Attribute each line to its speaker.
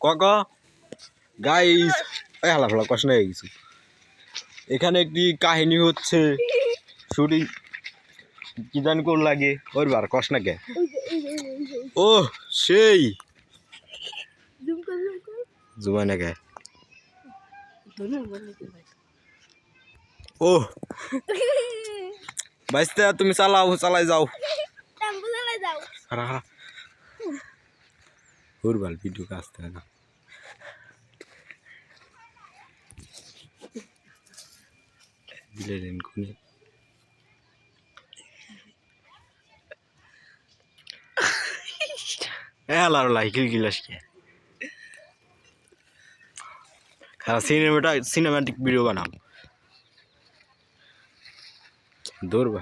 Speaker 1: কাকা গাইস এই হালা ফালা কষ্ট হয়ে গেছে। এখানে একটি কাহিনী হচ্ছে, শুটিং কি জানি কোন লাগে ওর বার কষ্ট না কে। ও সেই জুমাই না কে। ও বাইস্তা তুমি চালাও, চালাই যাও। হারা হারা হুরবাল ভিডিও কাজতে না দিলেন কোনে এলার লাইকিল গিলাস কে খারাপ সিনেমাটিক ভিডিও বানাও দৌড়বা।